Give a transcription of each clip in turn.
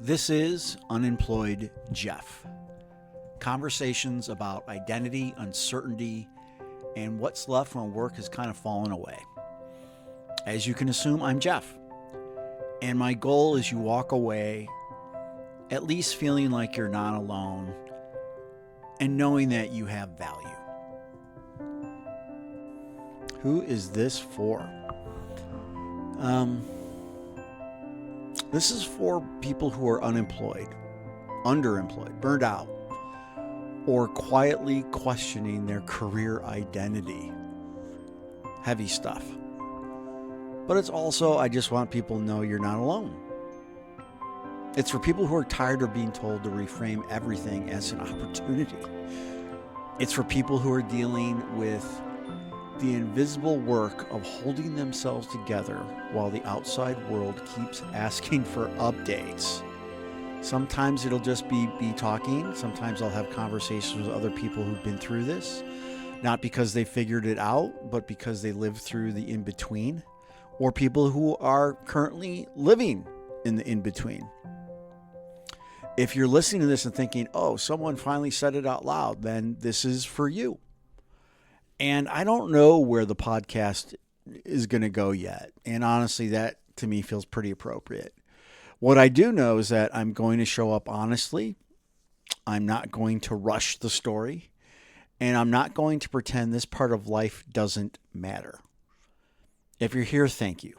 This is Unemployed Jeff. Conversations about identity, uncertainty, and what's left when work has kind of fallen away. As you can assume, I'm Jeff. And my goal is you walk away at least feeling like you're not alone and knowing that you have value. Who is this for? This is for people who are unemployed, underemployed, burned out, or quietly questioning their career identity. Heavy stuff. But it's also, I just want people to know you're not alone. It's for people who are tired of being told to reframe everything as an opportunity. It's for people who are dealing with the invisible work of holding themselves together while the outside world keeps asking for updates. Sometimes it'll just be talking. Sometimes I'll have conversations with other people who've been through this, not because they figured it out, but because they lived through the in-between, or people who are currently living in the in-between. If you're listening to this and thinking, oh, someone finally said it out loud, then this is for you. And I don't know where the podcast is going to go yet. And honestly, that to me feels pretty appropriate. What I do know is that I'm going to show up honestly. I'm not going to rush the story. And I'm not going to pretend this part of life doesn't matter. If you're here, thank you.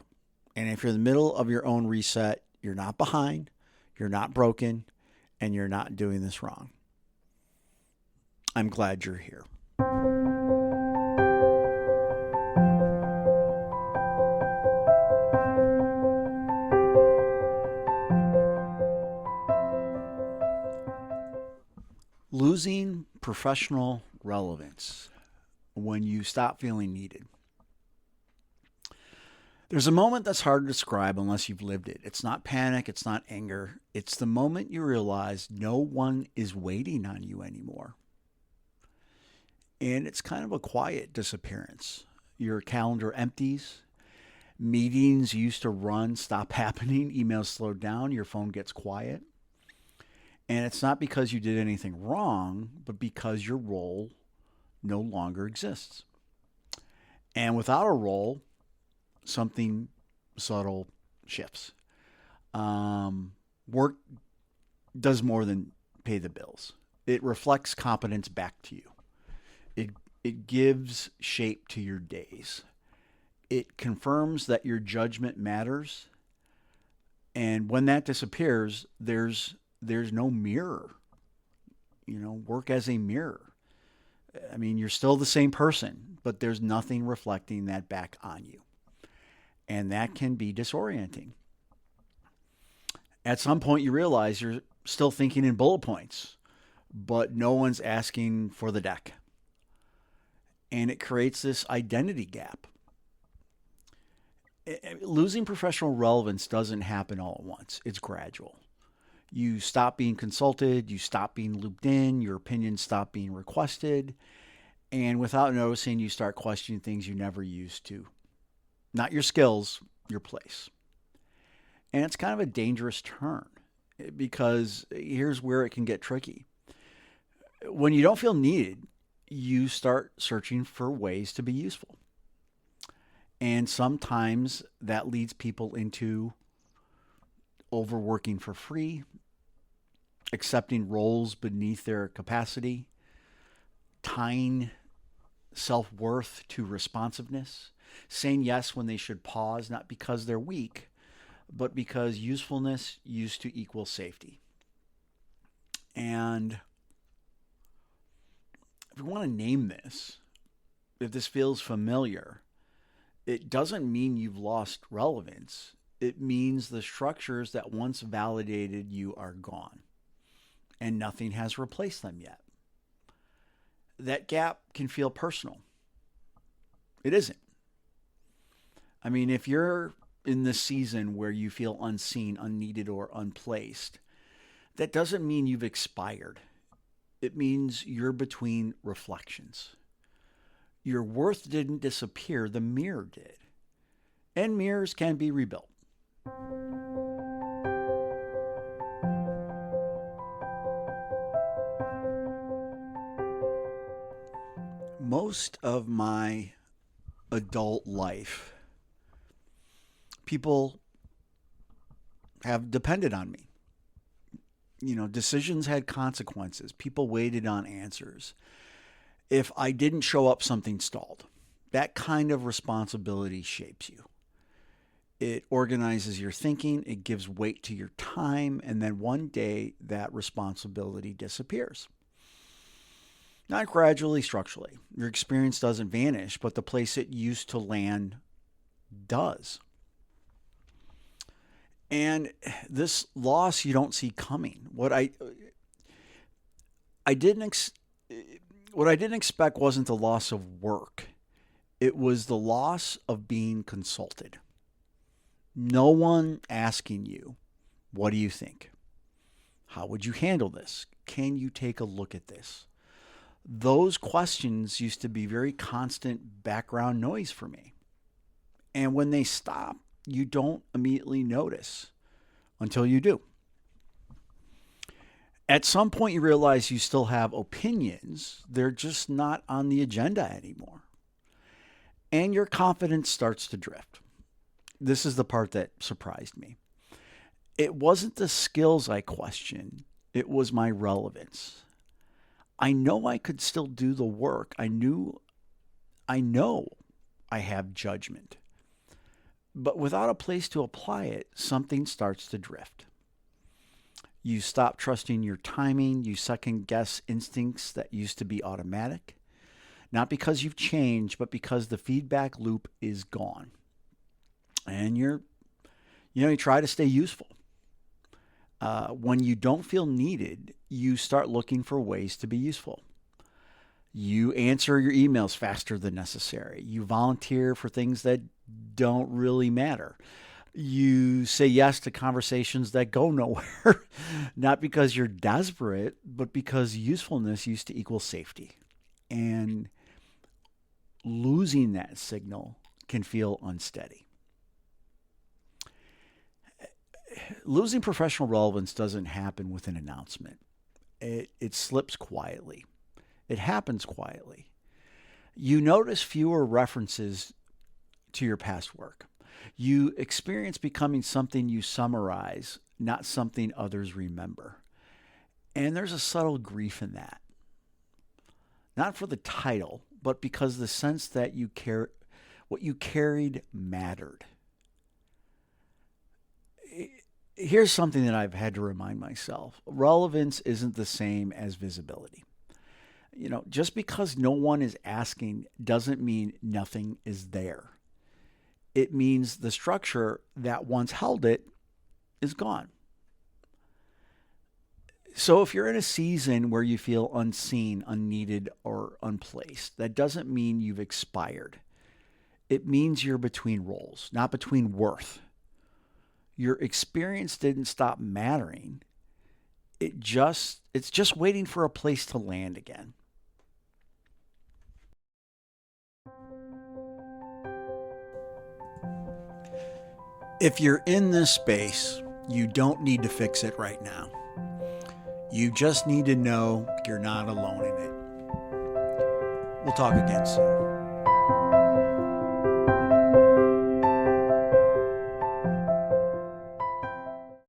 And if you're in the middle of your own reset, you're not behind, you're not broken, and you're not doing this wrong. I'm glad you're here. Losing professional relevance when you stop feeling needed. There's a moment that's hard to describe unless you've lived it. It's not panic, it's not anger. It's the moment you realize no one is waiting on you anymore. And it's kind of a quiet disappearance. Your calendar empties. Meetings you used to run stop happening. Emails slow down. Your phone gets quiet. And it's not because you did anything wrong, but because your role no longer exists. And without a role, something subtle shifts. Work does more than pay the bills. It reflects competence back to you. It gives shape to your days. It confirms that your judgment matters. And when that disappears, there's no mirror. Work as a mirror. I mean, you're still the same person, but there's nothing reflecting that back on you. And that can be disorienting. At some point, you realize you're still thinking in bullet points, but no one's asking for the deck. And it creates this identity gap. Losing professional relevance doesn't happen all at once. It's gradual. You stop being consulted, you stop being looped in, your opinions stop being requested, and without noticing, you start questioning things you never used to. Not your skills, your place. And it's kind of a dangerous turn because here's where it can get tricky. When you don't feel needed, you start searching for ways to be useful. And sometimes that leads people into overworking for free, accepting roles beneath their capacity, tying self-worth to responsiveness, saying yes when they should pause, not because they're weak, but because usefulness used to equal safety. And if you want to name this, if this feels familiar, it doesn't mean you've lost relevance. It means the structures that once validated you are gone, and nothing has replaced them yet. That gap can feel personal. It isn't. I mean, if you're in this season where you feel unseen, unneeded, or unplaced, that doesn't mean you've expired. It means you're between reflections. Your worth didn't disappear, the mirror did. And mirrors can be rebuilt. most of my adult life, people have depended on me. Decisions had consequences. People waited on answers. If I didn't show up, something stalled. That kind of responsibility shapes you. It organizes your thinking, it gives weight to your time, and then one day that responsibility disappears. Not gradually, structurally. Your experience doesn't vanish, but the place it used to land does. And this loss you don't see coming. I didn't what I didn't expect wasn't the loss of work. It was the loss of being consulted. No one asking you, what do you think? How would you handle this? Can you take a look at this? Those questions used to be very constant background noise for me. And when they stop, you don't immediately notice until you do. At some point, you realize you still have opinions. They're just not on the agenda anymore. And your confidence starts to drift. This is the part that surprised me. It wasn't the skills I questioned, it was my relevance. I know I could still do the work. I know I have judgment. But without a place to apply it, something starts to drift. You stop trusting your timing. You second guess instincts that used to be automatic. Not because you've changed, but because the feedback loop is gone. And you try to stay useful. When you don't feel needed, you start looking for ways to be useful. You answer your emails faster than necessary. You volunteer for things that don't really matter. You say yes to conversations that go nowhere, not because you're desperate, but because usefulness used to equal safety. And losing that signal can feel unsteady. Losing professional relevance doesn't happen with an announcement. It slips quietly. It happens quietly. You notice fewer references to your past work. You experience becoming something you summarize, not something others remember. And there's a subtle grief in that. Not for the title, but because the sense that what you carried mattered. Here's something that I've had to remind myself. Relevance isn't the same as visibility. Just because no one is asking doesn't mean nothing is there. It means the structure that once held it is gone. So if you're in a season where you feel unseen, unneeded, or unplaced, that doesn't mean you've expired. It means you're between roles, not between worth. Your experience didn't stop mattering. It's just waiting for a place to land again. If you're in this space, you don't need to fix it right now. You just need to know you're not alone in it. We'll talk again soon.